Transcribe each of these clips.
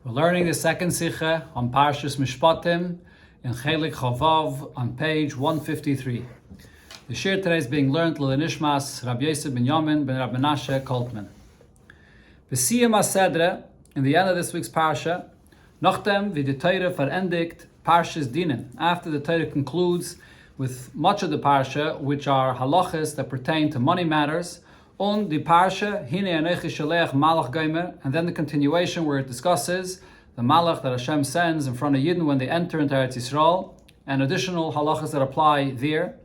We're learning the second Sikha on Parshas Mishpatim in Chelek Chavav on page 153. The shir today is being learned L'Le Nishmas Rabbi ben Yamin ben Rabbi Menashe Koltman. B'siyam HaSedre, in the end of this week's Parsha, Nachdem wie die Teire verendigt Parshas Dinim, after the Teire concludes with much of the Parsha, which are halachas that pertain to money matters, on the Parsha, Hine Anechi Chelek Malach Geimer, and then the continuation where it discusses the Malach that Hashem sends in front of Yidden when they enter into Eretz Yisrael, and additional halachas that apply there.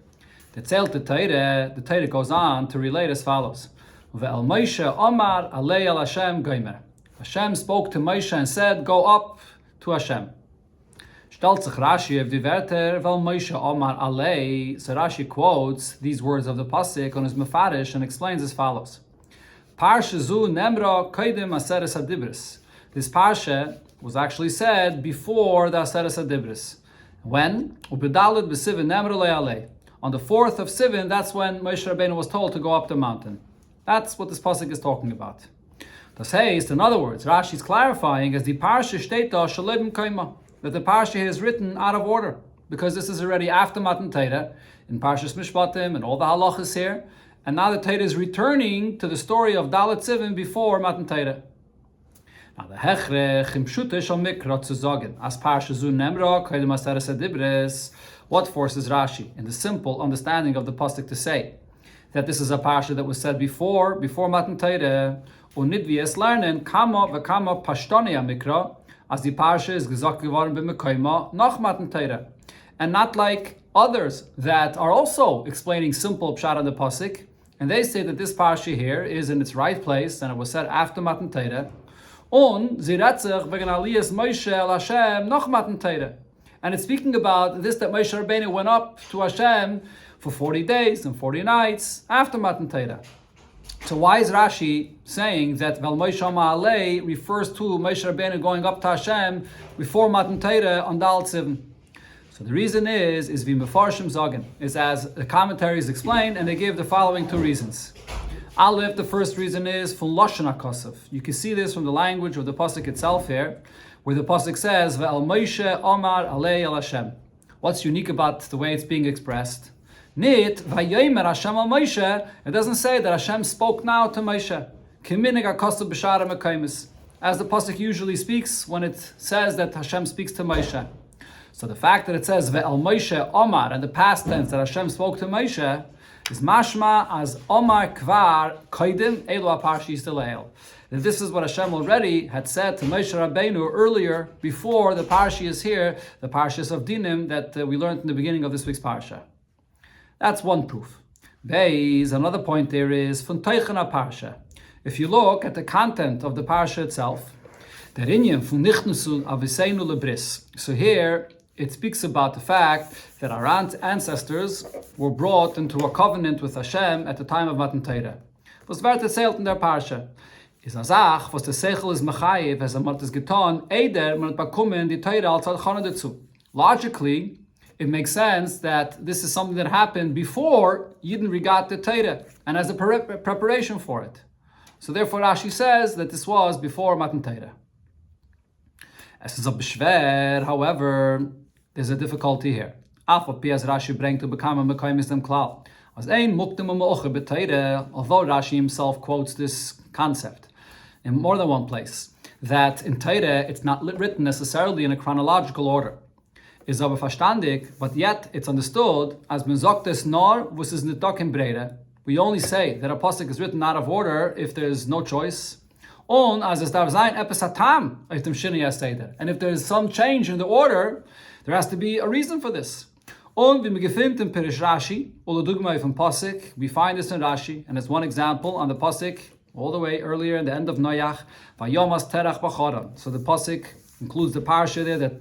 The Teire goes on to relate as follows. Ve'el Moshe Omar Alei al Hashem Geimer. Hashem spoke to Moshe and said, go up to Hashem. Stellt sich Rashi of the Werter, Vel Moshe Omar Alei. So Rashi quotes these words of the Pasuk on his Mefarish and explains as follows. Parsha zu nemra koidem aseres hadibris. This Parsha was actually said before the Aseres hadibris. When? Ubedalud b'sivin nemra le'alei. On the 4th of Sivan, that's when Moshe Rabbeinu was told to go up the mountain. That's what this Pasuk is talking about. Das heißt, in other words, Rashi is clarifying as the Parsha steht da shalem kaima, that the Parsha is written out of order, because this is already after Matan Torah, in Parshas Mishpatim and all the halachas here, and now the Torah is returning to the story of Dalet Zivin before Matan Torah. Now the Hechrech im Shute shal Mikra zu sagen, as Parsha zu Nemra koidem aseres hadibris. What forces Rashi, in the simple understanding of the pasuk, to say that this is a Parsha that was said before Matan Torah, und nit wie es lernen, kama v'kama pashtonia Mikra, as the Parsha is gesagt geworden b'mekayma nach Matan Torah, and not like others that are also explaining simple pshat on the pasuk, and they say that this Parsha here is in its right place and it was said after Matan Torah, und sie redt sich wegen Aliyas Moshe el Hashem nach Matan Torah, and it's speaking about this that Moshe Rabbeinu went up to Hashem for 40 days and 40 nights after Matan Torah. So why is Rashi saying that Vel Moshe Ma'alei refers to Moshe Rabbeinu going up to Hashem before Matan Torah on Dal Tzivim? So the reason is Vi Mefarshim Zagen, is as the commentaries explain, and they give the following two reasons. Aleph, the first reason is from Lashon HaKosov. You can see this from the language of the pasuk itself here, where the pasuk says Ve'al Moshe Omar Alei al Hashem. What's unique about the way it's being expressed? Nit Vayomer Hashem al Moshe. It doesn't say that Hashem spoke now to Moshe. Kiminig HaKosov b'shara mekaymis, as the pasuk usually speaks when it says that Hashem speaks to Moshe. So the fact that it says Ve'al Moshe Omar in the past tense that Hashem spoke to Moshe is mashma as Omar Kvar Koidim Elu HaParshis Deleil. That this is what Hashem already had said to Moshe Rabbeinu earlier, before the Parshi is here, the Parshas of Dinim that we learned in the beginning of this week's Parsha. That's one proof. Beis, another point there is from Teichen Parsha. If you look at the content of the Parsha itself, der Inyan from Nichnusu Aviseinu Lebris. So here it speaks about the fact that our ancestors were brought into a covenant with Hashem at the time of Matan Torah. Was wird erzählt in der Parsha? Is a Sach, was der Sechel is Mechayev, as man es getan, Eider, man hat bekommen die Torah als Alchana dazu. Logically, it makes sense that this is something that happened before Yidden regot the Torah, and as a preparation for it. So therefore Rashi says that this was before Matan Torah. As is a Beshver, however, there's a difficulty here. Although Rashi himself quotes this concept in more than one place, that in Torah it's not written necessarily in a chronological order. Is aber verstandig, but yet it's understood as man sagt es nor, was is nicht in Brede. We only say that a pasuk is written out of order if there's no choice. On as es darf sein epis hatam auf dem Shinei Seder. And if there is some change in the order, there has to be a reason for this. Und wie wir gefunden in Perish Rashi, oder Dugmai from pasuk, we find this in Rashi, and it's one example on the pasuk all the way earlier in the end of Noach, Vayomas Terach b'Choran. So the pasuk includes the parsha there that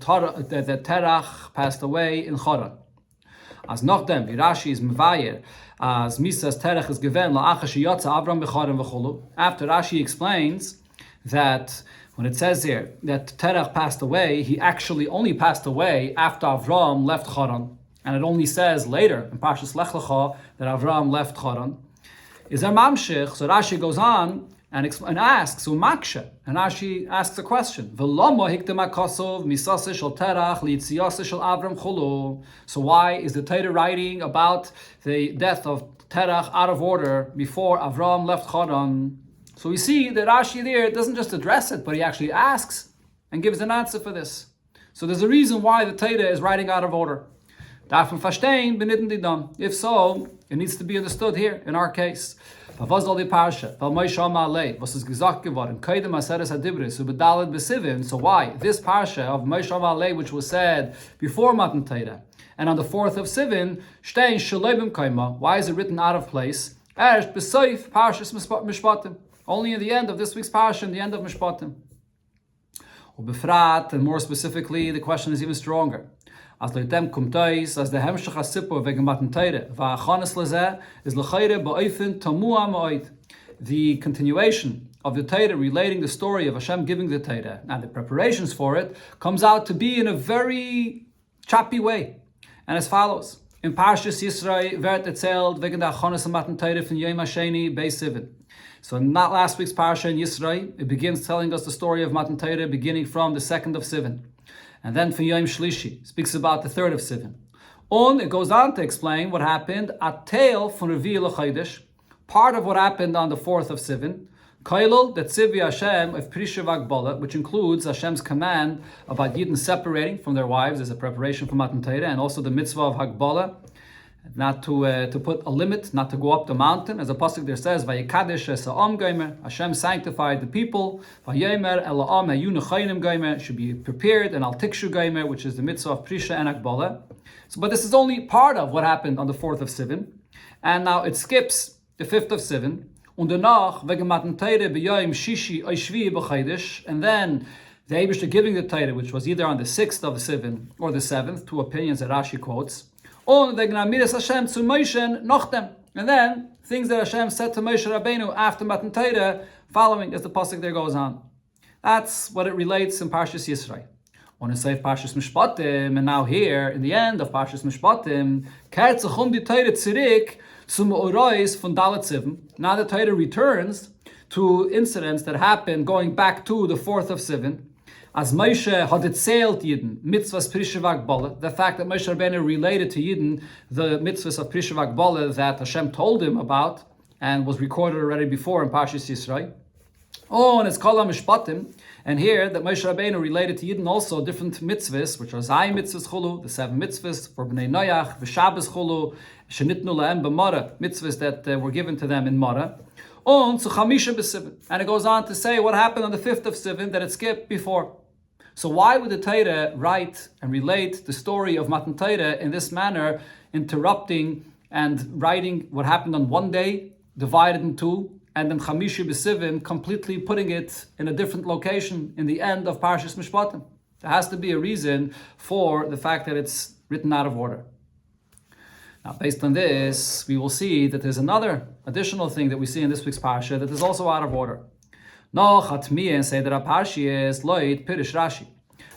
Terach passed away in Choran. As nachdem, Rashi is mevayer, as Misas Terach is given la'achash yotza Avram b'Choran v'cholu. After Rashi explains that when it says here that Terach passed away, he actually only passed away after Avram left Choran, and it only says later in Parshas Lech Lecha that Avram left Choran. Is there mamshich? So Rashi goes on and asks, Umaksha, and Rashi asks a question. So why is the Torah writing about the death of Terach out of order before Avram left Haran? So we see that Rashi there doesn't just address it, but he actually asks and gives an answer for this. So there's a reason why the Torah is writing out of order. If so, it needs to be understood here in our case. So why? This parsha of Moshe Amalei, which was said before Matan Torah, and on the 4th of Sivan, why is it written out of place? Only in the end of this week's parsha, in the end of Mishpatim. And more specifically, the question is even stronger. As the hemshach hasipur wegen Matan Torah va'achanas lezeh is l'chayre ba'ofen tamua ma'od. The continuation of the Torah relating the story of Hashem giving the Torah and the preparations for it comes out to be in a very choppy way, and as follows: in Parshas Yisrael wird erzählt wegen der achanas Matan Torah von Yom Hasheni Beis Sivan. So in that last week's parsha in Yisrael, it begins telling us the story of Matan Torah beginning from the 2nd of Sivan. And then for Yom Shlishi, speaks about the 3rd of Sivan. It goes on to explain what happened at Teil von Revi L'Chaydish, part of what happened on the 4th of Sivan, Kailul that Tzivi Hashem of Prisha V'Agbola, which includes Hashem's command about Yidden separating from their wives as a preparation for Matan Torah, and also the mitzvah of Hagbola, not to put a limit, not to go up the mountain. As the pasuk there says, "Vayikadesh es ha'am gomer," Hashem sanctified the people. Vayemer el ha'am hayu nechayim gomer, should be prepared, and al tikshu gomer, which is the mitzvah of Prisha and Akbala. So, but this is only part of what happened on the 4th of Sivan, and now it skips the 5th of Sivan. Und danach wegen Matan Torah b'yom shishi oy shvi b'chaydish, and then the Eibishter giving the Torah, which was either on the 6th of Sivan or the 7th, two opinions that Rashi quotes. And then things that Hashem said to Moshe Rabbeinu after Matan Torah, following as the pasuk there goes on. That's what it relates in Parshas Yisrael. On the same Parshas Mishpatim, and now here in the end of Parshas Mishpatim, now the Torah returns to incidents that happened going back to the 4th of Sivan. As Moshe had erzählt Yidden, mitzvahs Prisha V'Agbola, the fact that Moshe Rabbeinu related to Yidden the mitzvahs of Prisha V'Agbola that Hashem told him about and was recorded already before in Parshas Yisrael. And it's Kol HaMishpatim, and here that Moshe Rabbeinu related to Yidden also different mitzvahs, which are Zayim mitzvahs chulu, the 7 mitzvahs for Bnei Noach, V'Shabbos chulu, Shenitnu La'em B'Mara, mitzvahs that were given to them in Mara. And it goes on to say what happened on the 5th of Sivan that it skipped before. So why would the Torah write and relate the story of Matan Torah in this manner, interrupting and writing what happened on one day, divided in two, and then Chamishi B'Sivim, completely putting it in a different location in the end of Parshas Mishpatim? There has to be a reason for the fact that it's written out of order. Now, based on this, we will see that there's another additional thing that we see in this week's Parsha that is also out of order. And say that Parshi is Loit Pirish Rashi.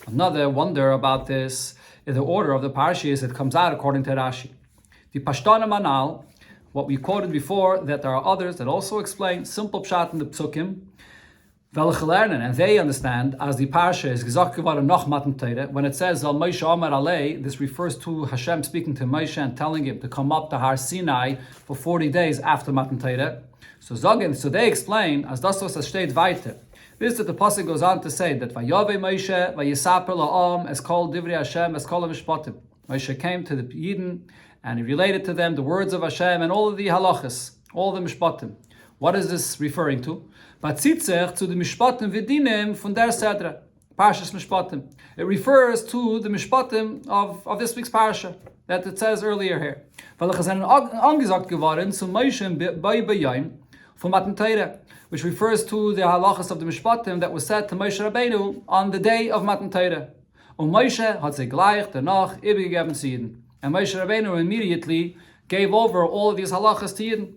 Another wonder about this is the order of the Parshi is it comes out according to Rashi. The Pashtana Manal, what we quoted before, that there are others that also explain simple pshat in the Psukim, and they understand as the Parsha is gesagt geworden noch Matan Torah. When it says Al Moshe Amar Alei, this refers to Hashem speaking to Moshe and telling him to come up to Har Sinai for 40 days after Matan Torah. So they explain, as das was steht weiter. This that the pasuk goes on to say that Vayave Moshe Vayisaper la'am es kol divrei Hashem es kol Mishpatim. Moshe came to the Yidden and he related to them the words of Hashem and all of the halachas, all the Mishpatim. What is this referring to? Batzitzech to the Mishpatim v'dinim von der Sedra, Parshas Mishpatim. It refers to the Mishpatim of this week's Parsha that it says earlier here. Angesagt geworden zum Moshe bei B'yayim from Matan Torah, which refers to the halachas of the Mishpatim that was said to Moshe Rabbeinu on the day of Matan Torah. Und Moshe hat sich gleich danach übergegeben zu Yidden. And Moshe Rabbeinu immediately gave over all of these halachas to Yidden.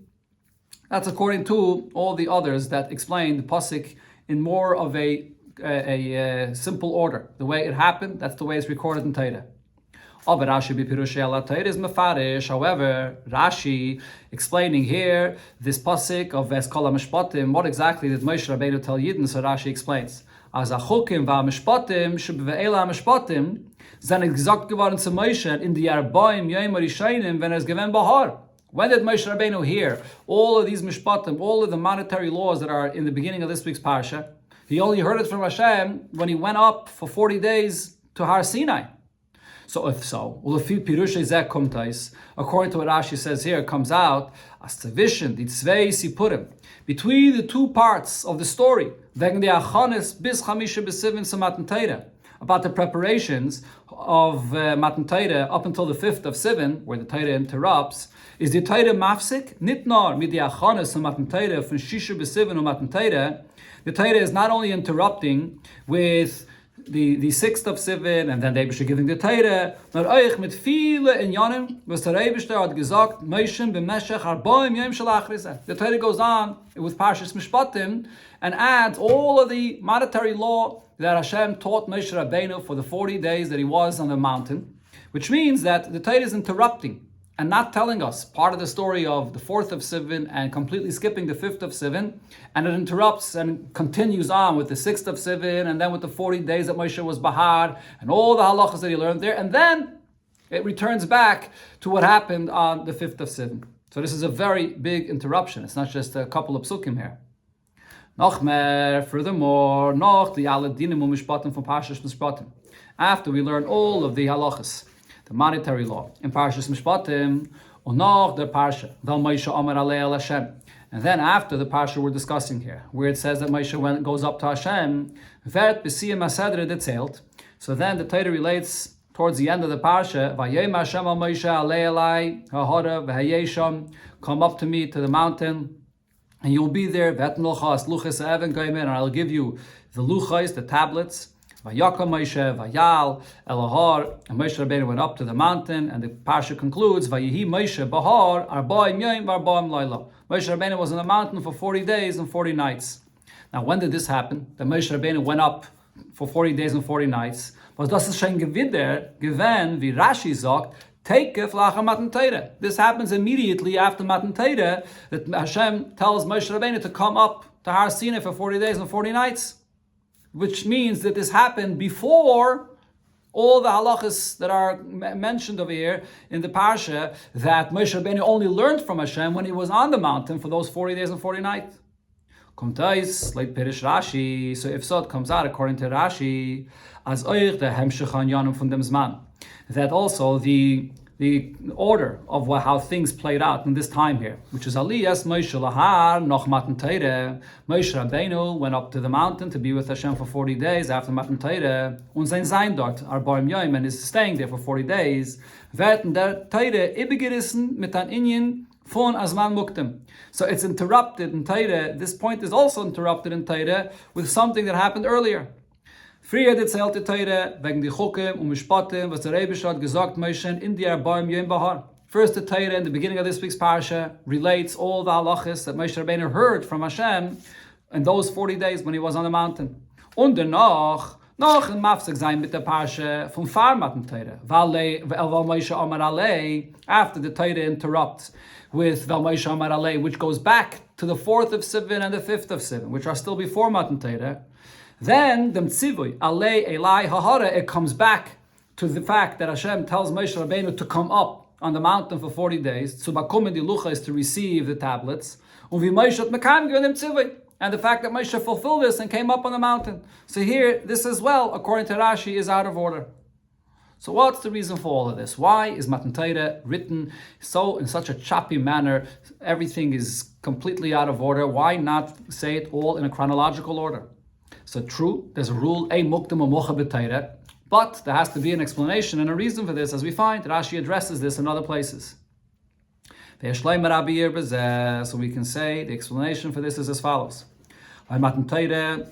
That's according to all the others that explain the pasuk in more of a simple order. The way it happened, that's the way it's recorded in Torah. However, Rashi explaining here this pasuk of Eskol Mishpatim, what exactly did Moshe Rabbeinu tell Yidden? So Rashi explains, as a chukim va Mishpatim shebve'ela Mishpatim sind gesagt geworden zu Moshe in die Arbaim Yom Rishayim when es given Bahar. When did Moshe Rabbeinu hear all of these Mishpatim, all of the monetary laws that are in the beginning of this week's parsha? He only heard it from Hashem when he went up for 40 days to Har Sinai. So if so, according to what Rashi says here, it comes out as tzavishn di tzvei sipurim, between the two parts of the story, wegen the achanes bis chamisha b'sivin to Matan Torah, about the preparations of Matan Torah up until the 5th of Sivan, where the Torah interrupts, is the Torah mafsik nit nor mit the achanes to Matan Torah from shisha b'sivin or Matan Torah. The Torah is not only interrupting with the 6th of Sivan, and then the Eibishter giving the Torah, nor euch mit viele inyanim, was der Eibishter hat gesagt, Moshe b'meshech 40 yom shel achrizeh. The Torah goes on with Parshas Mishpatim and adds all of the monetary law that Hashem taught Moshe Rabbeinu for the 40 days that he was on the mountain, which means that the Torah is interrupting and not telling us part of the story of the 4th of Sivan and completely skipping the 5th of Sivan, and it interrupts and continues on with the 6th of Sivan and then with the 40 days that Moshe was Bahar and all the halachas that he learned there, and then it returns back to what happened on the 5th of Sivan. So this is a very big interruption. It's not just a couple of psukim here. Furthermore, the Aladinim Mishpatim from Parshas Mishpatim. After we learn all of the halachas, the monetary law in Parshas Mishpatim, und the Parsha, Val Moshe Amar Alei El Hashem. And then after the Parsha we're discussing here, where it says that Moshe goes up to Hashem, Vert B'siyam HaSedre Detzelt. So then the Torah relates towards the end of the Parsha, Vayem Hashem al Moshe Alei Elai HaHora V'Hayesham, come up to me to the mountain, and you'll be there, Vet Luchas Luchas Even Gaimen, and I'll give you the luchas, the tablets. Vayakam Moshe, Vayal, Elahar, and Moshe Rabbeinu went up to the mountain, and the parsha concludes, Vayihi Moshe Bahar, Arbaim Yom, Arbaim Laila. Moshe Rabbeinu was on the mountain for 40 days and 40 nights. Now, when did this happen? That Moshe Rabbeinu went up for 40 days and 40 nights. Was das ist schon gewider, gewen, wie Rashi sagt, Teikef lacha Matan Torah. This happens immediately after Matan Torah, that Hashem tells Moshe Rabbeinu to come up to Har Sinai for 40 days and 40 nights. Which means that this happened before all the halachas that are mentioned over here in the parsha, that Moshe Rabbeinu only learned from Hashem when he was on the mountain for those 40 days and 40 nights. Komtais, like Pirish Rashi, so if so, it comes out according to Rashi, as euch der Hemshech Yanum von dem Zman, that also the order of how things played out in this time here, which is Aliyas Moshe Lahar noch Matan Torah. Moshe Rabbeinu went up to the mountain to be with Hashem for 40 days after Matan Torah, und sein dort, Arbaim Yom, and is staying there for 40 days. Werden der Torah ibegerissen mit an Inyan von Azman Muktim. So it's interrupted in Torah. This point is also interrupted in Torah with something that happened earlier. Früher erzählte Torah wegen die Chukim und Mishpatim, was der Rebbe hat gesagt, Moshe in die Arbaim Yom Bahar. First, the Torah in the beginning of this week's parsha relates all the halachas that Moshe Rabbeinu heard from Hashem in those 40 days when he was on the mountain. Und danach, noch ein Mafsek sein mit der Parsha vom Farmaten Torah, weil Moshe Amar Alei, after the Torah interrupts with Val Moshe Amar Alei, which goes back to the 4th of Sivan and the 5th of Sivan, which are still before Matan Torah. Then the Tzivui, Alei Elai Hahara, it comes back to the fact that Hashem tells Moshe Rabbeinu to come up on the mountain for 40 days. Tzubakum di Lucha is to receive the tablets. Uvi Moshe at Mekam Gvenim Tzivui. And the fact that Moshe fulfilled this and came up on the mountain. So here, this as well, according to Rashi, is out of order. So what's the reason for all of this? Why is Matan Torah written in such a choppy manner? Everything is completely out of order. Why not say it all in a chronological order? So true, there's a rule, but there has to be an explanation and a reason for this, as we find. Rashi addresses this in other places. So we can say the explanation for this is as follows. By Matan Torah,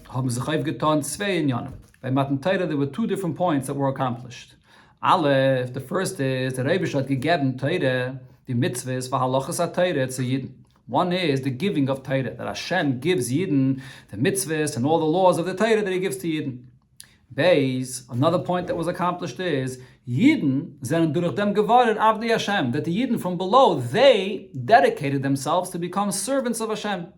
there were two different points that were accomplished. Aleph, the first is the Rabbi hat gegeben Torah, the mitzvahs v'halachas ha-Torah zu Yidden. One is the giving of Torah, that Hashem gives Yidden the mitzvahs and all the laws of the Torah that He gives to Yidden. Beis, another point that was accomplished is Yidden zenen durch dem geworden Avdei Hashem, that the Yidden from below, they dedicated themselves to become servants of Hashem.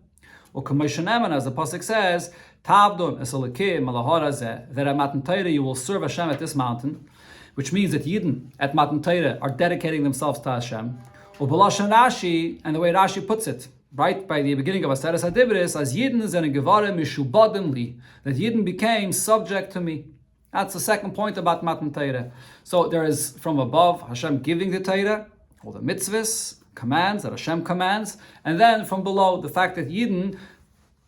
Or as the pasuk says, Tavdom esalakim alaharazeh, that at Matan Torah you will serve Hashem at this mountain, which means that Yidden at Matan Torah are dedicating themselves to Hashem. Or B'lashon Rashi, and the way Rashi puts it, right by the beginning of Aseres HaDibros, as Yidden zenen geworden mishubadim li, that Yidden became subject to me. That's the second point about Matan Torah. So there is from above Hashem giving the Torah, all the mitzvahs, commands that Hashem commands, and then from below the fact that Yidden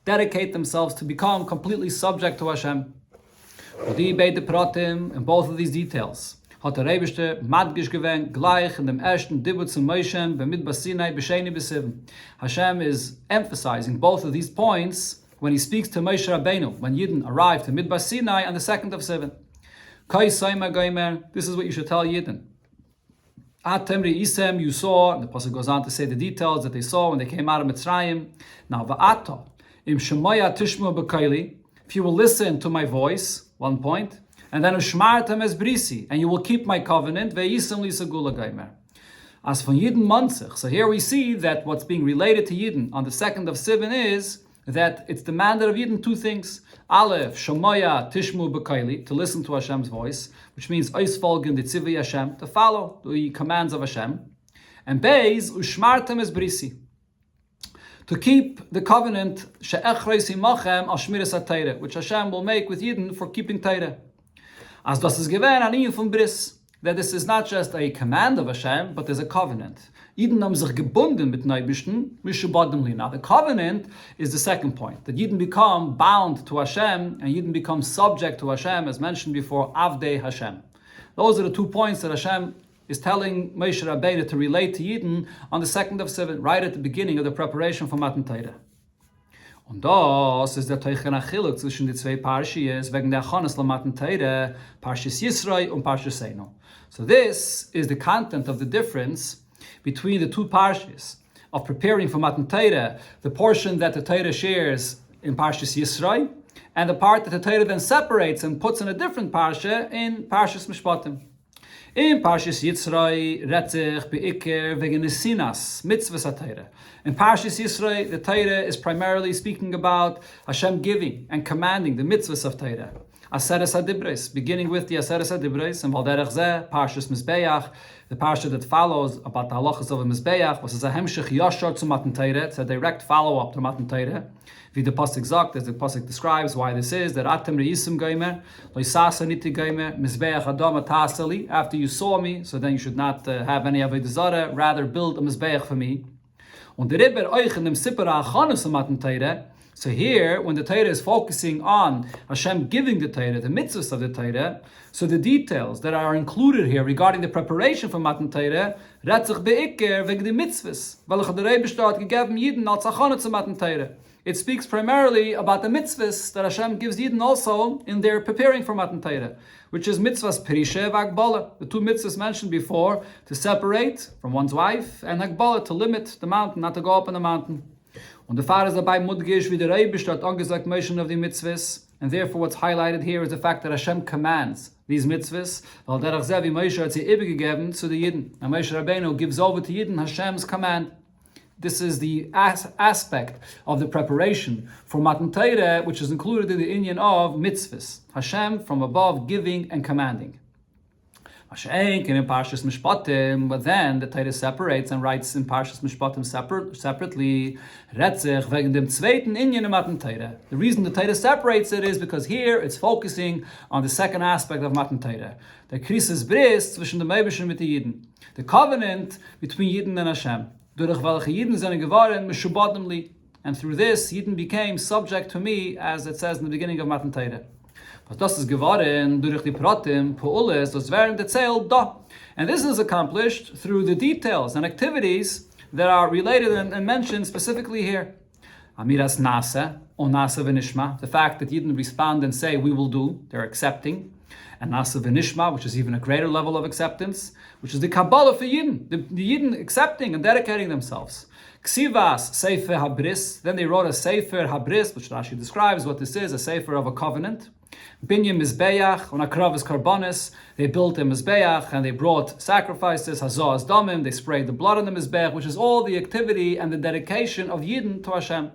dedicate themselves to become completely subject to Hashem. In both of these details, hat der Rebbe madgish gewen gleich in dem ersten Dibur zum Moshe b'midbar Sinai b'sheni b'sivim. Hashem is emphasizing both of these points when he speaks to Moshe Rabbeinu, when Yidden arrived to Midbar Sinai on the second of Sivan. This is what you should tell Yidden. Atemri isem, you saw, and the pasuk goes on to say the details that they saw when they came out of Mitzrayim. Now, va'ata, im shemaya tishmu b'kaili, if you will listen to my voice, one point, and then ushmartem es brisi, and you will keep my covenant, ve'isem li segula gaimer. As for Yidden Mansich, so here we see that what's being related to Yidden on the second of Sivan is that it's demanded of Yidden two things. Aleph, Shomaya Tishmu B'Kaili, to listen to Hashem's voice, which means Ois Folgen Ditzivei Hashem, to follow the commands of Hashem. And Beis, Ushmartem es Brisi, to keep the covenant, She'echreis imachem al Shmiras HaTeirah, which Hashem will make with Yidden for keeping Teirah. As das is given an Iyun from Bris, that this is not just a command of Hashem, but there's a covenant. Yidden haben sich gebunden mit Neibishten, mishubadim li. Now the covenant is the second point, that Yidden become bound to Hashem, and Yidden become subject to Hashem, as mentioned before, Avdei Hashem. Those are the 2 points that Hashem is telling Moshe Rabbeinu to relate to Yidden on the second of Sivan, right at the beginning of the preparation for Matan Torah. Und das ist der Teichen Achilluk zwischen die zwei Parshiyas, wegen der Achanas la Matan Torah, Parshis Yisroi und Parshis Eino. So this is the content of the difference between the two parshas of preparing for Matan Torah, the portion that the Torah shares in Parshas Yisroi, and the part that the Torah then separates and puts in a different parsha in Parshas Mishpatim. In Parshas Yisroi, Retzich be'ikir wegen Nesinas, mitzvahs HaTorah. In Parshas Yisroi, the Torah is primarily speaking about Hashem giving and commanding the mitzvahs of Torah. Aseres HaDibros, beginning with the Aseres HaDibros, and Valderech Zeh, Parshas Mizbeach, the parsha that follows about the halachas of a Mizbeach, was a hemshech yashar to Matan Torah, it's a direct follow-up to Matan Torah. Wie the pasuk sagt, as the pasuk describes why this is, that atem reisim geimer, loisasa niti geimer, Mizbeach adam atasali, after you saw me, so then you should not have any avodah zarah, rather build a Mizbeach for me. Und der Rebbe euch in dem Sipera Achanus of Matan Torah. So here, when the Torah is focusing on Hashem giving the Torah, the mitzvahs of the Torah, so the details that are included here regarding the preparation for Matan Torah, retzich be'ikir wegen the mitzvahs, welche der Rebbe hat gegeben Yidden als Achanus of Matan Torah. It speaks primarily about the mitzvahs that Hashem gives Yidden also in their preparing for Matan Torah, which is mitzvahs Perishe v'Hagbala, the two mitzvahs mentioned before, to separate from one's wife, and Hagbala, to limit the mountain, not to go up on the mountain. Und der Vater ist dabei mudgish, wie der Rebbe hat angesagt, mention of the mitzvahs, and therefore what's highlighted here is the fact that Hashem commands these mitzvahs, weil derach zeh wie Moshe hat sie übergegeben zu den Yidden. And Moshe Rabbeinu gives over to Yidden Hashem's command. This is the aspect of the preparation for Matan Torah, which is included in the inyan of mitzvahs. Hashem from above giving and commanding. In Parshas Mishpatim, but then the Torah separates and writes in Parshas Mishpatim separately. Retzich wegen dem zweiten inyan in Matan Torah. The reason the Torah separates it is because here it's focusing on the second aspect of Matan Torah, the krisis bris zwischen dem Eibischen mit den Yidden, the covenant between Yidden and Hashem. Durch welche Yidden sind geworden mishubadim li, and through this Yidden became subject to me, as it says in the beginning of Matan Torah. But das ist geworden durch die Pratim, Peules, das während der Zeil da. And this is accomplished through the details and activities that are related and mentioned specifically here. Amiras Nasa, or Nasa v'nishma, the fact that Yidden respond and say, we will do, they're accepting. And Nasa v'nishma, which is even a greater level of acceptance, which is the Kabbalah for Yidden, the Yidden accepting and dedicating themselves. Ksivas Sefer Habris, then they wrote a Sefer Habris, which Rashi describes what this is, a Sefer of a covenant. Binyam Mizbeach, on Akravas Karbonis, they built a Mizbeach and they brought sacrifices, Hazaz Damim, they sprayed the blood on the Mizbeach, which is all the activity and the dedication of Yidden to Hashem.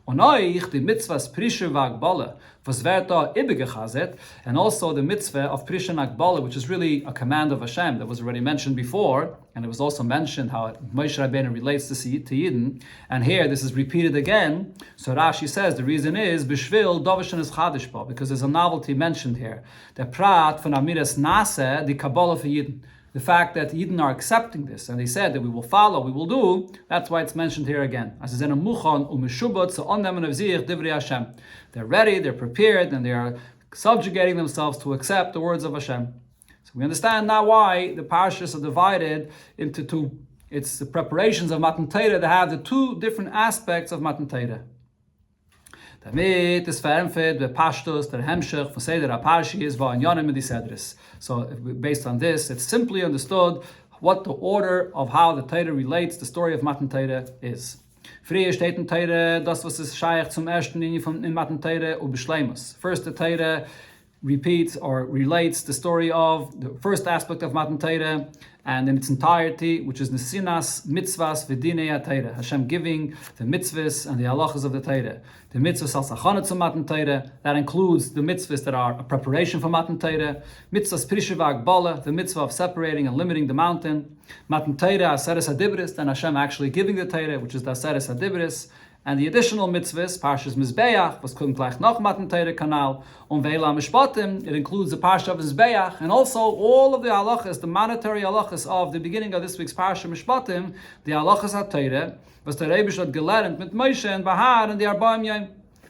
Und euch die Mitzvahs Prische Vagbala, was wird da ibegechazet, and also the mitzvah of Prische Vagbala, which is really a command of Hashem that was already mentioned before, and it was also mentioned how Moshe Rabbeinu relates to Yidden, and here this is repeated again. So Rashi says the reason is Bishvil Dovashan is Chadishba, because there's a novelty mentioned here. The Prat von Amiras Nase, the Kabbalah for Yidden. The fact that Yidden are accepting this, and they said that we will follow, we will do, that's why it's mentioned here again. They're ready, they're prepared, and they are subjugating themselves to accept the words of Hashem. So we understand now why the parashas are divided into two. It's the preparations of Matan Torah that have the two different aspects of Matan Torah. Damit ist verempfet der Pashtus, der Hemshech von Seder HaParshiyos va'anyanim medisedris. So based on this, it's simply understood what the order of how the Torah relates, the story of Matan Torah is. Früher steht in Torah, das was ist scheich zum ersten Linie in Matan Torah und Beschleimus. First, the Torah repeats or relates the story of the first aspect of Matan Torah and in its entirety, which is Nesinas Mitzvahs V'Dinei HaTorah, Hashem giving the mitzvahs and the halachas of the Torah. The mitzvahs al sachana to Matan Torah, that includes the mitzvahs that are a preparation for Matan Torah. Mitzvahs Prishe Vagbala, the mitzvah of separating and limiting the mountain. Matan Torah Aseres HaDibris, then Hashem actually giving the Torah, which is the Aseres HaDibris. And the additional mitzvahs, Parshas Mizbeach, was kommt gleich noch Matan Torah Kanal, und Ve'ela Mishpatim, it includes the Parsha of Mizbeach, and also all of the halachas, the monetary halachas of the beginning of this week's Parsha Mishpatim, the halachas HaTorah, was der Rabbi hat gelernt mit Moshe and Bahar and the Arbaim Yom,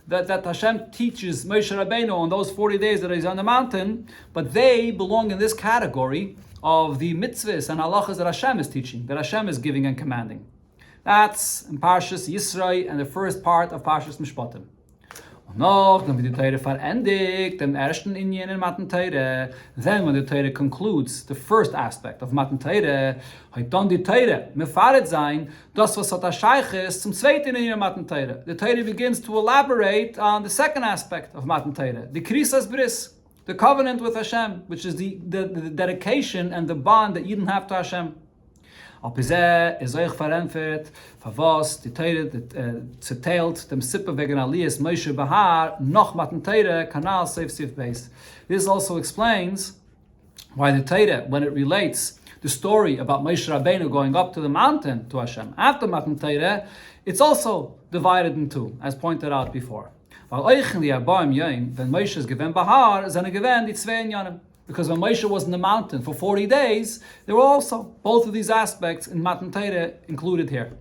that Hashem teaches Moshe Rabbeinu on those 40 days that he's on the mountain, but they belong in this category of the mitzvahs and halachas that Hashem is teaching, that Hashem is giving and commanding. That's in Parshas Yisrael and the first part of Parshas Mishpatim. Und noch, dann wird die Torah verendigt, dem ersten Inyan in Matan Torah. Then when the Torah concludes the first aspect of Matan Torah, hat dann die Torah mefaret sein, das was hat Shaykh ist zum zweiten Inyan in Matan Torah. The Torah begins to elaborate on the second aspect of Matan Torah, the Krisas Bris, the covenant with Hashem, which is the dedication and the bond that you have to Hashem. Abizeh is euch verempfet, verwas die Teire zerteilt dem Sippe wegen Aliyas Moshe Bahar noch Matan Teire Kanal Sif Beis. This also explains why the Teire, when it relates the story about Moshe Rabbeinu going up to the mountain to Hashem after Matan Teire, it's also divided in two, as pointed out before. Weil euch in die Arbaim Yom, wenn Moshe is given Bahar, seine given die zwei Inyanim. Because when Moshe was in the mountain for 40 days, there were also both of these aspects in Matan Torah included here.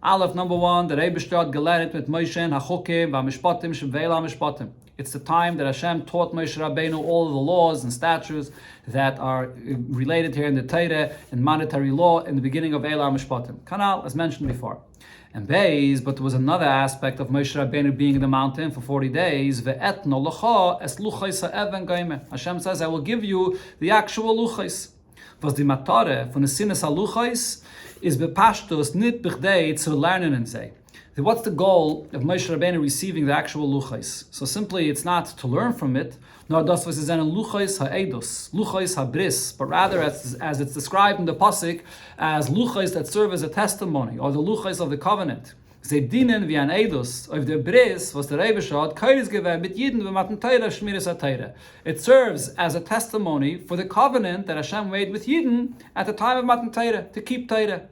Aleph, number one, the Rebbe hat gelernt mit Moshe and HaChukim v'Mishpatim sheve'ela Mishpatim. It's the time that Hashem taught Moshe Rabbeinu all of the laws and statutes that are related here in the Torah and monetary law in the beginning of Eila Mishpatim. Kanal, as mentioned before. And Beis, but there was another aspect of Moshe Rabbeinu being in the mountain for 40 days. Ve'etno l'cha es luchais ha'even gaime. Hashem says, I will give you the actual luchais. Was die Matare von the Sinnes ha'luchais is bepashtos nit bichdei zu lernen and say. What's the goal of Moshe Rabbeinu receiving the actual luchais? So simply, it's not to learn from it, nor das was is an luchais ha'edos, luchais ha'bris, but rather as it's described in the pasuk as luchais that serve as a testimony, or the luchais of the covenant. Ze dienen wie an edos of the bris was the Rebbe shot kairis given mit jeden b'matan Torah shmiras ha'Torah. It serves as a testimony for the covenant that Hashem made with Yidden at the time of Matan Torah to keep Torah.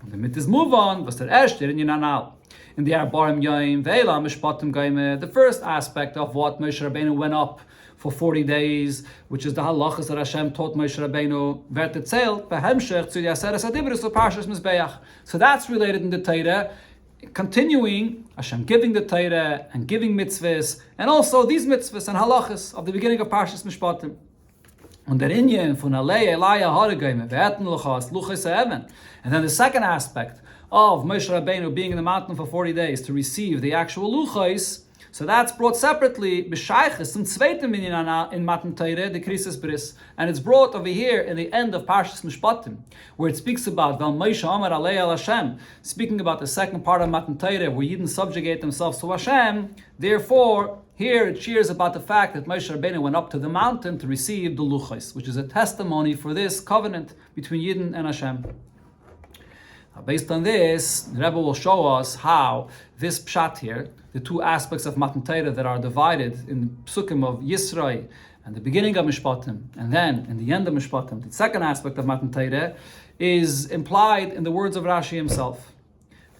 Und damit is move on, was der erste in Yanal. In the Arbaim Yom, Ve'ela Mishpatim Gaime, the first aspect of what Moshe Rabbeinu went up for 40 days, which is the halachas that Hashem taught Moshe Rabbeinu, wird erzählt, behemshech zu the Aseres HaDibros of Parshas Mizbeach. So that's related in the Torah, continuing, Hashem giving the Torah and giving mitzvahs, and also these mitzvahs and halachas of the beginning of Parshas Mishpatim. Und der Inyan von Alei Elaya Haragayme, ve'etten luchas, luchas ha'even. And then the second aspect of Moshe Rabbeinu being in the mountain for 40 days to receive the actual luchas, so that's brought separately, b'shayches, zum zweiten Minyan in Matan Torah, the Krisis Bris, and it's brought over here in the end of Parshas Mishpatim, where it speaks about Val Moshe Amar Alei El Hashem, speaking about the second part of Matan Torah, where Yidden subjugate themselves to Hashem. Therefore, Here it shares about the fact that Moshe Rabbeinu went up to the mountain to receive the luchos, which is a testimony for this covenant between Yidden and Hashem. Now, based on this, the Rebbe will show us how this pshat here, the two aspects of Matan Torah that are divided in the psukim of Yisroi and the beginning of Mishpatim, and then in the end of Mishpatim, the second aspect of Matan Torah, is implied in the words of Rashi himself.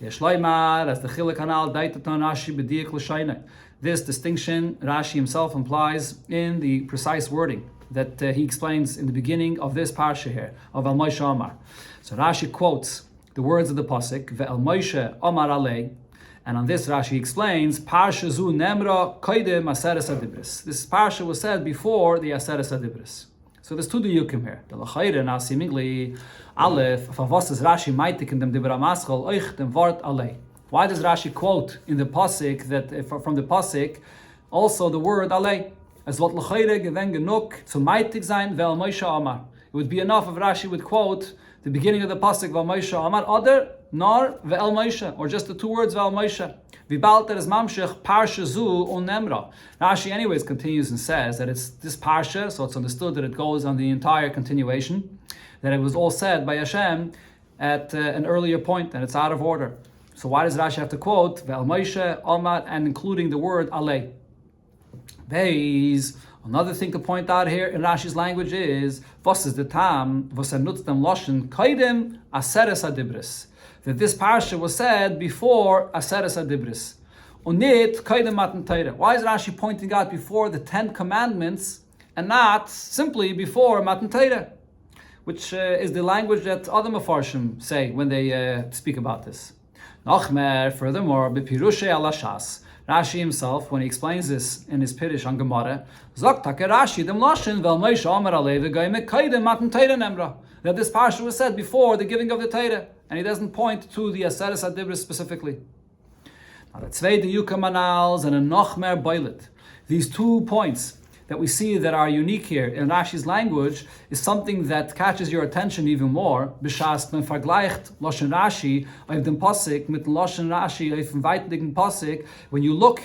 As the Chelek Hanal daitaton Rashi b'diak l'shayne. This distinction Rashi himself implies in the precise wording that he explains in the beginning of this parsha here of Al Moshe Amar. So Rashi quotes the words of the pasuk Ve'al Moshe Amar Alei, and on this Rashi explains Parsha Zu Nemra Koidem Aseres Adibris. This parsha was said before the Aseres Adibris. So there's two diyukim here. The L'chayre now seemingly Aleph Favos is Rashi meitik in dem Dibra Maschol Oich dem Wort Alei. Why does Rashi quote in the pasuk that from the pasuk also the word Alei? As what l'chayre gewen genug zu meitig sein ve'al Moshe Amar. It would be enough if Rashi would quote the beginning of the pasuk ve'al Moshe Amar other nor ve'al Moshe, or just the two words ve'al Moshe. V'balter is mamshech parsha zu unemra. Rashi anyways continues and says that it's this parsha, so it's understood that it goes on the entire continuation, that it was all said by Hashem at an earlier point, and it's out of order. So why does Rashi have to quote Ve'al Moshe Amar and including the word Alei? Beis. Another thing to point out here in Rashi's language is was is the tam was nutzt dem loshen kaidem aseres adibris, that this parsha was said before aseres adibris unit kaidem matan Torah. Why is Rashi pointing out before the 10 commandments and not simply before matan Torah, which is the language that other mafarshim say when they speak about this? Nachmer, furthermore, b'pirushe alashas, Rashi himself, when he explains this in his Pirush on Gemara, zok take Rashi dem loshen vel Moshe Amar Alei v'goyim kaidem matan Torah nemra, that this parsha was said before the giving of the Torah, and he doesn't point to the Aseres Adibris specifically. Now the zwei diyukim anals and a Nachmer boilet, these 2 points that we see that are unique here in Rashi's language is something that catches your attention even more. B'shas men vergleicht Loshen Rashi auf dem Pasuk mit Loshen Rashi auf dem weiteren Pasuk. When you look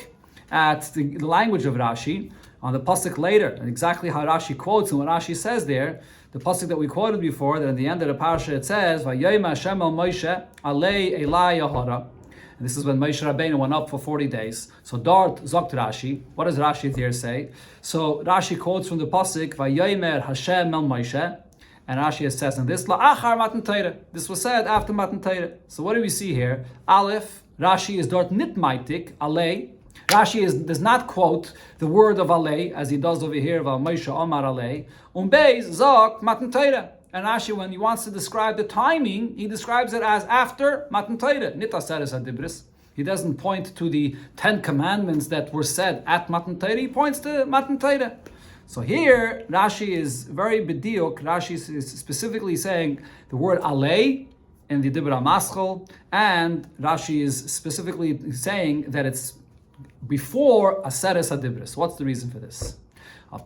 at the language of Rashi on the Pasuk later, and exactly how Rashi quotes and what Rashi says there, the Pasuk that we quoted before, that at the end of the parasha it says, Vayayim Hashem el Moshe alei Elai Yahara. And this is when Moshe Rabbeinu went up for 40 days. So Dart zokt Rashi. What does Rashi here say? So Rashi quotes from the pasuk Vayomer Hashem el Moshe, and Rashi says in this la'achar matan Torah. This was said after matan Torah. So what do we see here? Aleph, Rashi is dort nit maitik alei. Rashi does not quote the word of alei as he does over here of Moshe Amar alei. Beis zokt matan Torah. And Rashi, when he wants to describe the timing, he describes it as after Matan Torah, Nit Aseres Adibris. He doesn't point to the 10 commandments that were said at Matan Torah, he points to Matan Torah. So here, Rashi is very bediuk. Rashi is specifically saying the word alei in the Dibra Maschol, and Rashi is specifically saying that it's before Aseres Adibris. What's the reason for this? So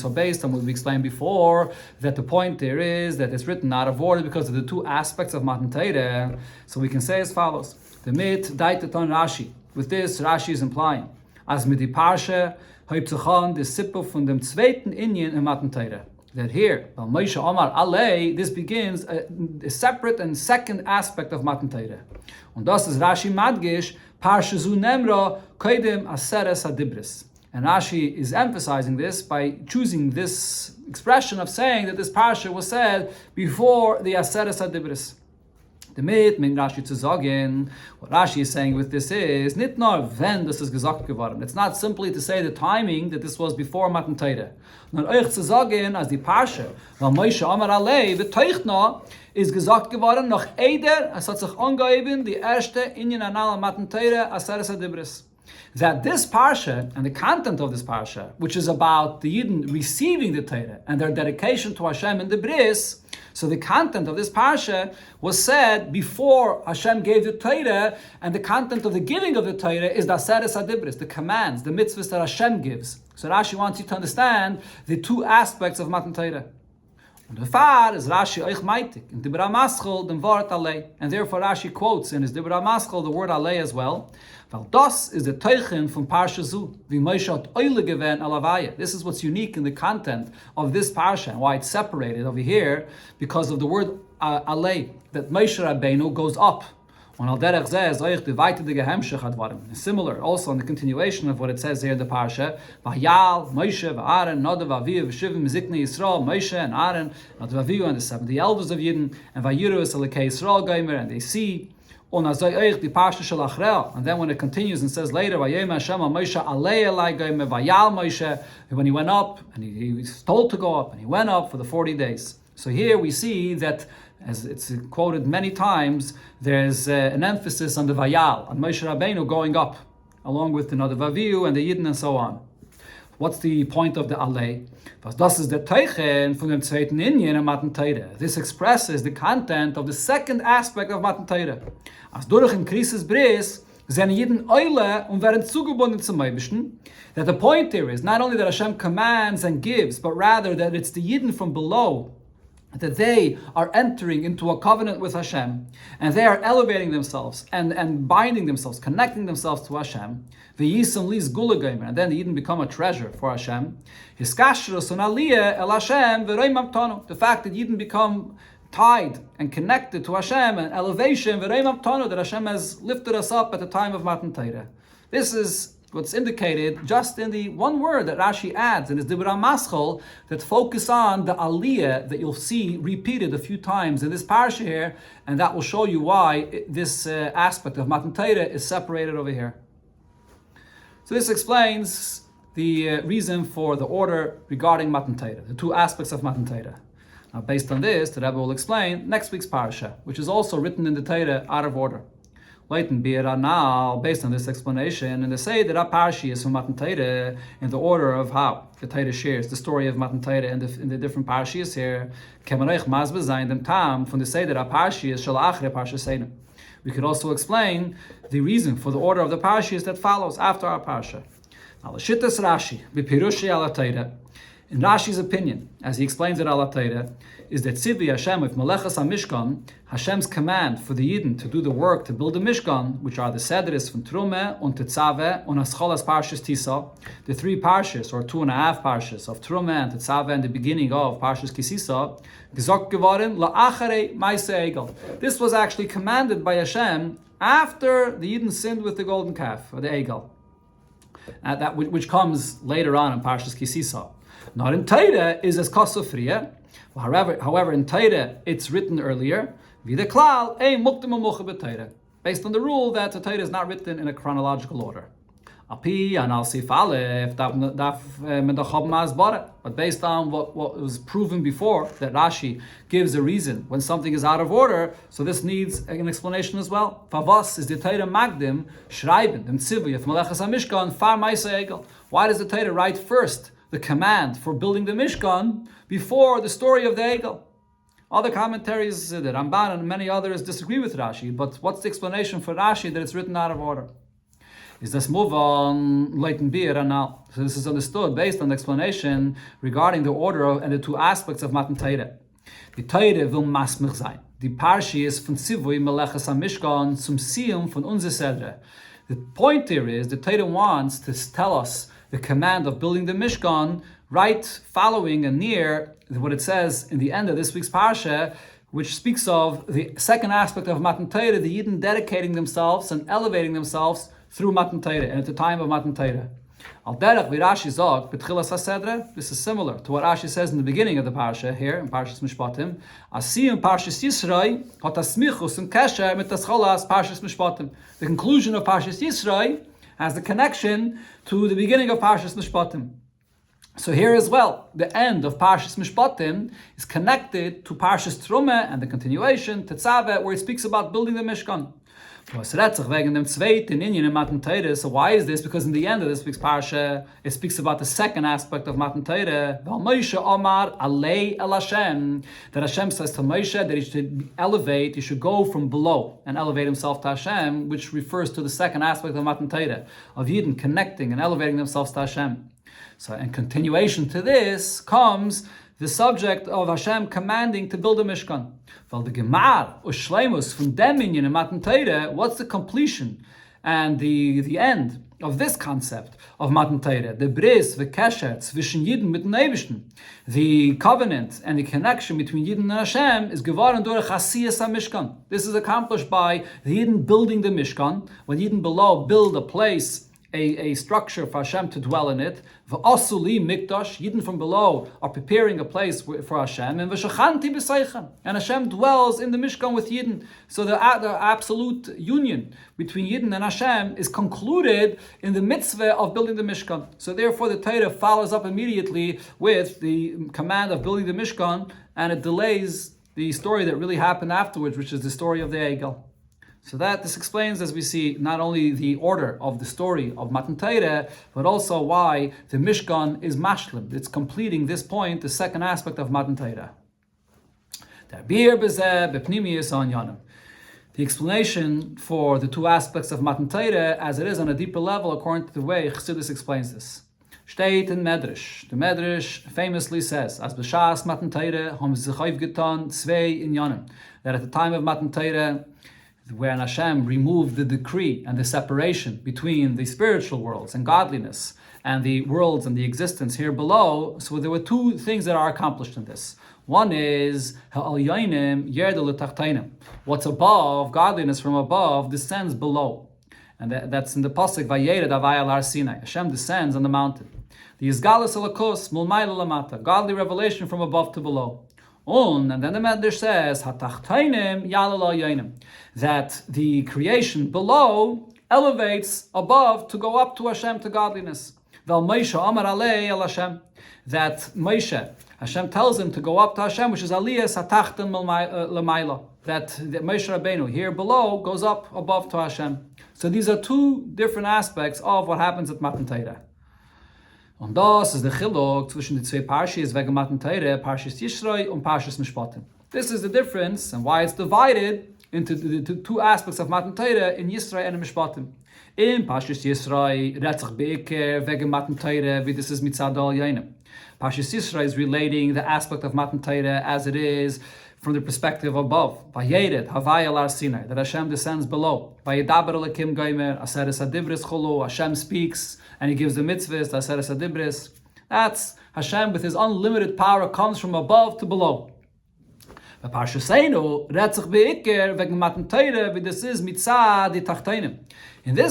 based on what we explained before, that the point there is that it's written out of order because of the 2 aspects of Matan Torah. So we can say as follows: the mit daitaton Rashi. With this, Rashi is implying as mit die Parsha hauptsächlich the sippel von dem zweiten Inyan in Matan Torah. That here, Moshe Amar Alei, this begins a separate and second aspect of Matan Torah. Und das ist Rashi Madgish Parsha Zu Nemra Koidem Aseres Adibris. And Rashi is emphasizing this by choosing this expression of saying that this parsha was said before the Aseres Adibris. The mit min Rashi zu sagen, what Rashi is saying with this is nit nur wenn das ist gesagt geworden. It's not simply to say the timing that this was before Matan Torah. Nur euch zu sagen as die parsha, weil Moshe Amar Alei beteichna ist gesagt geworden noch eider, es hat sich angegeben die erste Inyan Anal Matan Torah Aseres Adibris. That this parsha and the content of this parsha, which is about the Yidden receiving the Torah and their dedication to Hashem in the Bris, so the content of this parsha was said before Hashem gave the Torah, and the content of the giving of the Torah is the Aseres Adibris, the commands, the mitzvahs that Hashem gives. So Rashi wants you to understand the 2 aspects of Matan Torah. And the far is Rashi oich meitik. In Dibra Maschel, the word alei. And therefore Rashi quotes in his Dibra Maschel the word alei as well. Weil das is the teichen from Parsha Zu. Wie Moshe hat oile gewen alavaya. This is what's unique in the content of this Parsha and why it's separated over here because of the word alei. That Moshe Rabbeinu goes up. Similar, also in the continuation of what it says here in the Parsha, Vayal, Moshe, V'Aaron, Nadav, Aviv, V'Shivim, Zikni, Yisrael, Moshe and Aaron, Nadav, Aviv, and the 70 elders of Yidden, and Vayiru, Elikei Yisrael, Gomer, and they see, and then when it continues and says later, Vayem Hashem Moshe alei elai Gomer, Vayal Moshe, when he went up, and he was told to go up, and he went up for the 40 days. So here we see that, as it's quoted many times, there's an emphasis on the Vayal, on Moshe Rabbeinu going up, along with the Nadav Avihu and the Yidden and so on. What's the point of the Alei? Das ist der Teichen von dem zweiten Inyan in Matan Torah. This expresses the content of the second aspect of Matan Torah. Als durch in Krisis Bris, sind Yidden Eule und werden zugebunden zum Eibischen. That the point here is not only that Hashem commands and gives, but rather that it's the Yidden from below, that they are entering into a covenant with Hashem, and they are elevating themselves and binding themselves, connecting themselves to Hashem. And then the Yidden become a treasure for Hashem. The fact that Yidden become tied and connected to Hashem and elevation, that Hashem has lifted us up at the time of Matan Torah. This is what's indicated just in the one word that Rashi adds in his Dibra Maschel that focus on the aliyah that you'll see repeated a few times in this parsha here, and that will show you why this aspect of Matan Torah is separated over here. So this explains the reason for the order regarding Matan Torah, the two aspects of Matan Torah. Now, based on this, the Rabbi will explain next week's parsha, which is also written in the Torah out of order. Now, based on this explanation, and they say that our parshi is from Matan Torah in the order of how the Torah shares the story of Matan Torah in the different parshiyas here. From the say that our parshi is shalachre parsha. We could also explain the reason for the order of the parshiyas that follows after our parsha. Now, l'shittas Rashi b'pirushi ala Torah. In Rashi's opinion, as he explains it ala Torah, is that Tzivli Hashem with Melechas HaMishkan, Hashem's command for the Yidden to do the work to build the Mishkan, which are the Sederis from Trumeh und Tetzaveh und Hascholas Parshas Tisa, the three parshas or 2.5 parshas of Trumeh and Tetzaveh and the beginning of Parshas Kisisa, gesagt geworden la'acharei ma'aseh egel. This was actually commanded by Hashem after the Yidden sinned with the golden calf or the egel, that which comes later on in Parshas Kisisa. Not in Torah is as kosofriya. However, in Torah it's written earlier. Based on the rule that the Torah is not written in a chronological order. But based on what was proven before, that Rashi gives a reason when something is out of order, so this needs an explanation as well. Is the Torah magdim schreiben dem Tzivui of Melechas HaMishkan far ma'aseh egel? Why does the Torah write first the command for building the Mishkan before the story of the Egel? Other commentaries, the Ramban and many others disagree with Rashi, but what's the explanation for Rashi that it's written out of order? Is this move on Leighton Beer and now? So this is understood based on the explanation regarding the order and the two aspects of Matan Torah. The Torah will masmich sein. Die Parshi is von Tzivui Melechas HaMishkan zum Siyum von unser Sedre. The point here is the Torah wants to tell us the command of building the Mishkan right following and near what it says in the end of this week's parsha, which speaks of the second aspect of Matan Torah, the Yidden dedicating themselves and elevating themselves through Matan Torah and at the time of Matan Torah. Al derech v'Rashi zog b'tchilas hasedre. This is similar to what Rashi says in the beginning of the parsha here in Parshas Mishpatim. Asiyim Parshas Yisroi hat asmichus and kesher mit ascholas Parshas Mishpatim. The conclusion of Parshas Yisroi has the connection to the beginning of Parshas Mishpatim. So here as well, the end of Parshas Mishpatim is connected to Parshas Trumeh and the continuation, Tetzaveh, where it speaks about building the Mishkan. So why is this? Because in the end of this week's parsha, it speaks about the second aspect of Matan Torah. That Hashem says to Moshe that he should elevate, he should go from below and elevate himself to Hashem, which refers to the second aspect of Matan Torah, of Yidden connecting and elevating themselves to Hashem. So in continuation to this comes the subject of Hashem commanding to build a Mishkan. Weil the Gemar or Shleimus from dem Inyan in Matan Torah, what's the completion and the end of this concept of Matan Torah? The bris, the kesher, zwischen Yidden mit dem Eibishten. The covenant and the connection between Yidden and Hashem is geworden durch Hasiyas HaMishkan. This is accomplished by the Yidden building the Mishkan. When Yidden below build a place, a structure for Hashem to dwell in it. V'asuli mikdash, Yidden from below are preparing a place for Hashem. And v'shachanti b'seichem, and Hashem dwells in the Mishkan with Yidden. So the absolute union between Yidden and Hashem is concluded in the mitzvah of building the Mishkan. So therefore the Torah follows up immediately with the command of building the Mishkan, and it delays the story that really happened afterwards, which is the story of the Egel. So this explains, as we see, not only the order of the story of Matan Torah, but also why the Mishkan is mashlim. It's completing this point, the second aspect of Matan Torah. The explanation for the two aspects of Matan Torah, as it is on a deeper level, according to the way Chassidus explains this. Steht in Medrash. The Medrash famously says, "As b'shas Matan Torah haben sie sich aufgetan zwei inyanim." That at the time of Matan Torah, when Hashem removed the decree and the separation between the spiritual worlds and godliness and the worlds and the existence here below, so there were two things that are accomplished in this. One is what's above, godliness from above, descends below. And that's in the pasuk, Vayered Avai al Har Sinai. Hashem descends on the mountain. The Yizgalus Elokos Mulmayla Lamata, godly revelation from above to below. And then the Medrash says, that the creation below elevates above to go up to Hashem, to godliness. That Moshe, Hashem tells him to go up to Hashem, which is Aliyas Hatachtan L'mayla. That Moshe Rabbeinu here below goes up above to Hashem. So these are two different aspects of what happens at Matan Torah. Und das ist der Chiluk zwischen den zwei Parshas wegen Matan Torah, Parshas Yisroi und Parshas Mishpatim. This is the difference and why it's divided into the two aspects of Matan Torah in Yisroi and in Mishpatim. In Parshas Yisroi, Retzach Be'eker wegen Matan Torah, wie das ist Mitzad al Yainem. Parshas Yisroi is relating the aspect of Matan Torah as it is from the perspective above. Vayered Havai al Har Sinai, that Hashem descends below. Vayedaber Elokim Gomer, Aseres Adibris Chulu, Hashem speaks, and he gives the mitzvahs, the Aseres Adibris. That's Hashem with his unlimited power comes from above to below. In this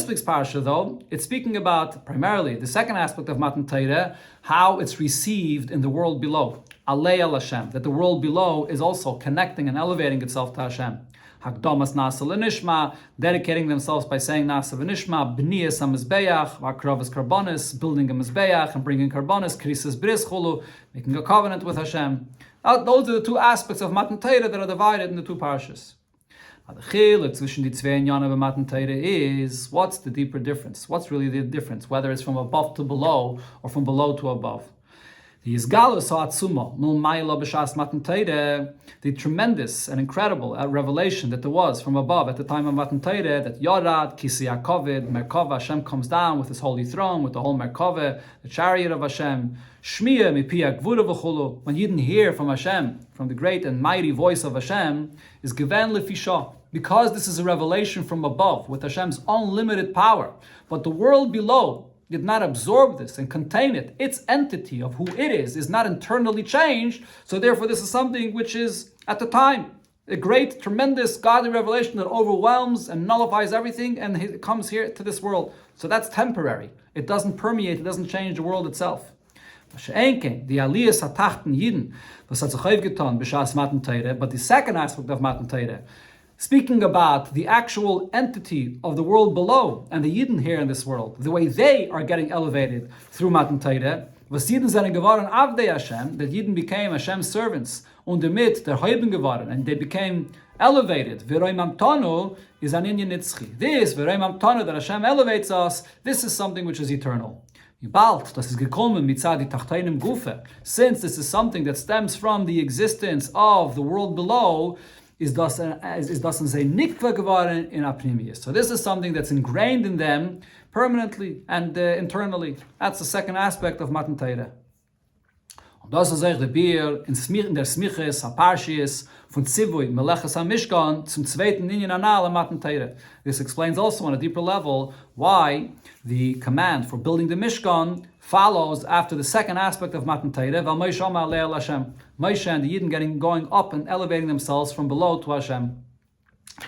week's parsha, though, it's speaking about primarily the second aspect of Matan Torah, how it's received in the world below. Alei al Hashem, that the world below is also connecting and elevating itself to Hashem. Hakdamas nasa l'nishma, dedicating themselves by saying nasa v'nishma, b'niyas ha-mizbeach, v'akravas karbonis, building a mizbeach and bringing karbonis, krisas bris chulu, making a covenant with Hashem. Those are the two aspects of Matan Torah that are divided in the two parshas. The chiluk zwischen die zwei inyanim of Matan Torah is, what's the deeper difference? What's really the difference, whether it's from above to below or from below to above? The Yizgalus ha'atzuma milmayla b'shas Matan Torah, the tremendous and incredible revelation that there was from above at the time of Matan Torah, that Yorad, Kisi HaKoved, Merkava, Hashem comes down with his holy throne, with the whole Merkava, the chariot of Hashem, Shmiya mipi Gvura v'chulu, when you didn't hear from Hashem, from the great and mighty voice of Hashem, is given lefisha, because this is a revelation from above, with Hashem's unlimited power. But the world below did not absorb this and contain it. Its entity of who it is not internally changed. So therefore this is something which is, at the time, a great, tremendous, godly revelation that overwhelms and nullifies everything, and it comes here to this world. So that's temporary. It doesn't permeate, it doesn't change the world itself. But the second aspect of Matan Torah, speaking about the actual entity of the world below and the Yidden here in this world, the way they are getting elevated through Matan Torah, was Yidden seine geworden avdei Hashem, that Yidden became Hashem's servants, und damit der Heuben geworden, and they became elevated. V'roim amtanu is an inyan nitzchi. This, v'roim amtanu, that Hashem elevates us, this is something which is eternal. Bald, das ist gekommen mitzad die tachteinem gufe. Since this is something that stems from the existence of the world below, is das say nikva geworden in Apnimius. So this is something that's ingrained in them permanently and internally. That's the second aspect of Matan Torah. Und das ist der Bier in der Smiches, Aparshies, von Zivui, Melechas HaMishkan, zum zweiten Inyan Anal Matan Torah. This explains also on a deeper level why the command for building the Mishkan follows after the second aspect of Matan Torah, Val Moshe Amar Le'el Hashem. Moshe and the Yidden going up and elevating themselves from below to Hashem.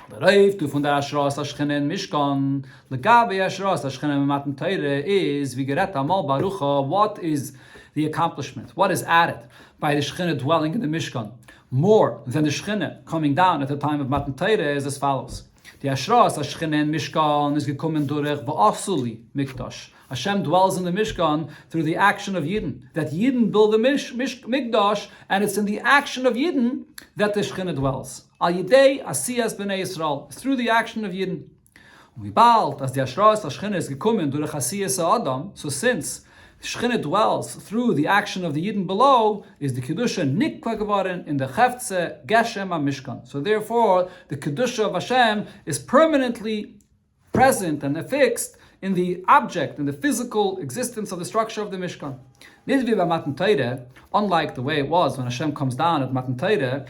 Der Reif, du von der Ashras Ashchene in Mishkan, Legabe Ashras Ashchene in Matan Torah is, wie gerät amal Barucha, what is the accomplishment? What is added by the Shechina dwelling in the Mishkan? More than the Shechina coming down at the time of Matan Torah is as follows. The Ashras Ashchene in Mishkan is gekommen durch Va'asuli Mikdash. Hashem dwells in the Mishkan through the action of Yidden. That Yidden build the Mikdash, and it's in the action of Yidden that the Shechina dwells. Al Yidei Asiyas B'nai Yisrael. It's through the action of Yidden. Und wie bald, as the Ashras Ashchene is gekommen durch Asiyas Adam, so since Shechina dwells through the action of the Yidden below, is the Kedusha nikva geworden in the Cheftze Geshem HaMishkan. So therefore, the Kedusha of Hashem is permanently present and affixed in the object, in the physical existence of the structure of the Mishkan. Unlike the way it was when Hashem comes down at Matan Torah,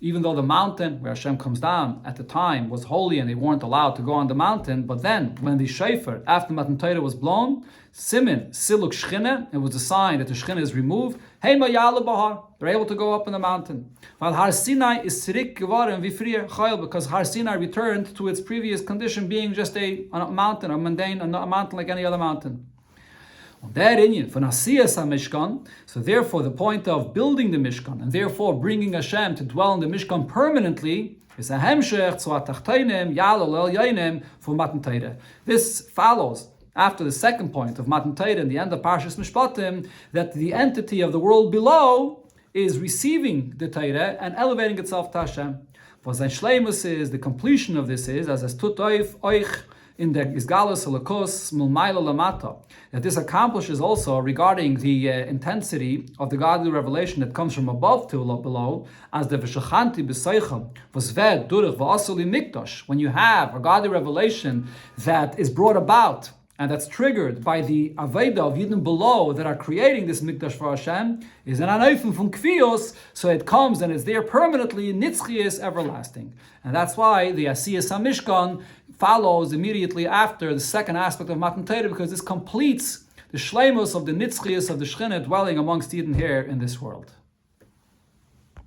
even though the mountain where Hashem comes down at the time was holy and they weren't allowed to go on the mountain, but then when the shofar after Matan Torah was blown, Simin, Siluk Shchine, it was a sign that the Shchine is removed, they're able to go up in the mountain. While Har Sinai is Sirik geworden wie früher Chayil, because Har Sinai returned to its previous condition, being just a mountain, a mundane, a mountain like any other mountain. So therefore the point of building the Mishkan and therefore bringing Hashem to dwell in the Mishkan permanently is a hemshech zu atachteinem yalol el yainem for Matan Torah. This follows after the second point of Matan Torah in the end of Parshas Mishpatim, that the entity of the world below is receiving the Torah and elevating itself to Hashem. What sein Shleimus is, the completion of this is, as es tut euch in the Isgalus Elokos Mulmaila Lamata, that this accomplishes also regarding the intensity of the godly revelation that comes from above to below, as the Veshachanti B'Seichel was ved durich v'asuli mikdash, when you have a godly revelation that is brought about and that's triggered by the Aveda of Yidden below that are creating this Mikdash for Hashem, is an Anoifim from Kfios, so it comes and it's there permanently, Nitzchias, everlasting. And that's why the Asiyas HaMishkan follows immediately after the second aspect of Matan Torah, because this completes the Shleimus of the Nitzchias of the Shechina dwelling amongst Yidden here in this world.